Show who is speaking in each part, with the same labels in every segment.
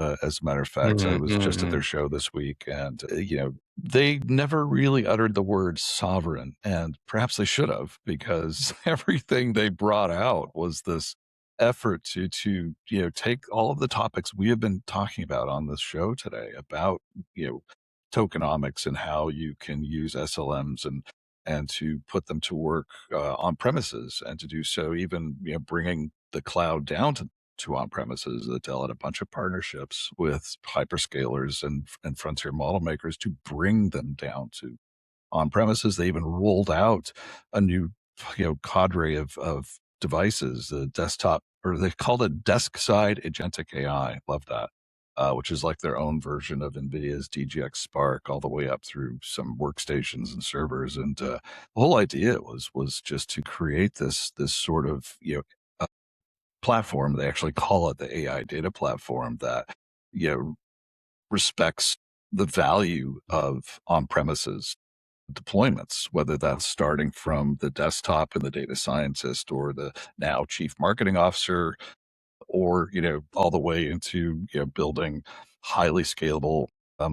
Speaker 1: As a matter of fact, I was just at
Speaker 2: Mm-hmm.
Speaker 1: their show this week, and they never really uttered the word sovereign, and perhaps they should have, because everything they brought out was this effort to take all of the topics we have been talking about on this show today about tokenomics and how you can use SLMs and to put them to work on premises, and to do so even bringing the cloud down to on premises. That Dell had a bunch of partnerships with hyperscalers and frontier model makers to bring them down to on premises. They even rolled out a new cadre of devices, the desktop, or they called it desk side agentic AI. Love that. Which is like their own version of NVIDIA's DGX Spark, all the way up through some workstations and servers. And the whole idea was just to create this sort of uh, platform. They actually call it the AI data platform that respects the value of on-premises deployments, whether that's starting from the desktop and the data scientist, or the now chief marketing officer, or all the way into building highly scalable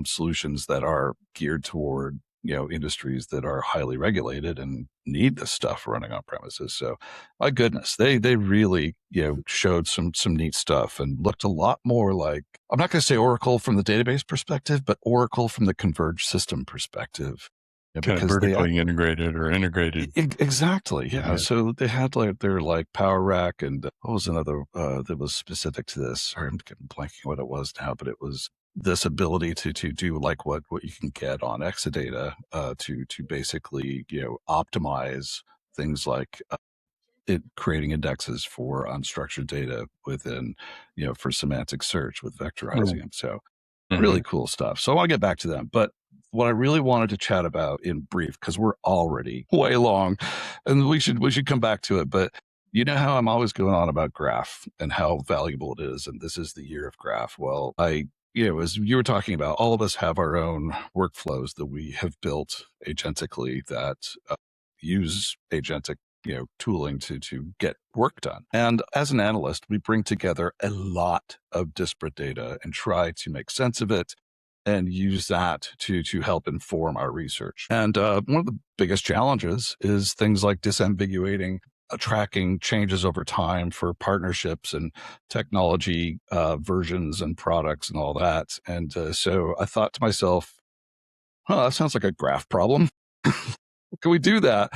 Speaker 1: solutions that are geared toward industries that are highly regulated and need this stuff running on premises. So my goodness, they really showed some neat stuff, and looked a lot more like, I'm not going to say Oracle from the database perspective, but Oracle from the converged system perspective.
Speaker 2: Kind of
Speaker 1: Because
Speaker 2: vertically integrated or integrated.
Speaker 1: Exactly. Yeah.
Speaker 2: Yeah.
Speaker 1: So they had like their power rack, and what was another that was specific to this? Sorry, I'm getting blanking what it was now, but it was this ability to do like what you can get on Exadata, to basically optimize things like it creating indexes for unstructured data within for semantic search with vectorizing them. So really cool stuff. So I want to get back to them, but what I really wanted to chat about in brief, because we're already way long, and we should come back to it. But you know how I'm always going on about graph and how valuable it is, and this is the year of graph. Well, as you were talking about, all of us have our own workflows that we have built agentically that use agentic tooling to get work done. And as an analyst, we bring together a lot of disparate data and try to make sense of it and use that to help inform our research. And one of the biggest challenges is things like disambiguating, tracking changes over time for partnerships and technology versions and products and all that. And so I thought to myself, that sounds like a graph problem. Can we do that?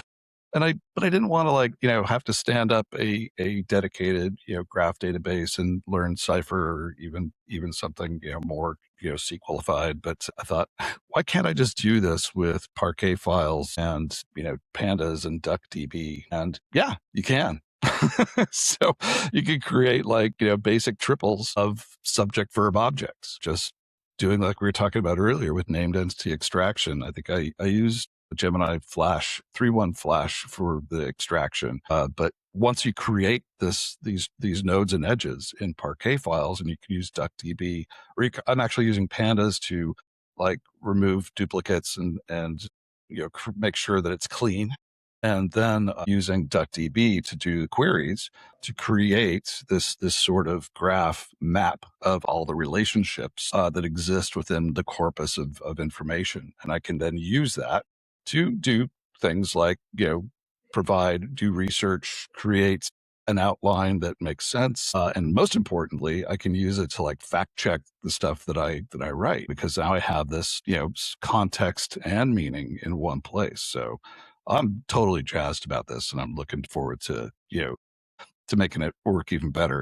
Speaker 1: But I didn't want to have to stand up a dedicated graph database and learn Cypher, or even something more SQLified. But I thought, why can't I just do this with Parquet files and Pandas and DuckDB? And yeah, you can. So you can create basic triples of subject verb objects, just doing like we were talking about earlier with named entity extraction. I think I used Gemini Flash 3.1 Flash for the extraction. But once you create these nodes and edges in Parquet files, and you can use DuckDB, or I'm actually using Pandas to remove duplicates and make sure that it's clean. And then using DuckDB to do queries to create this sort of graph map of all the relationships that exist within the corpus of information. And I can then use that to do things like, do research, create an outline that makes sense. And most importantly, I can use it to fact check the stuff that I write, because now I have this, context and meaning in one place. So I'm totally jazzed about this, and I'm looking forward to, to making it work even better.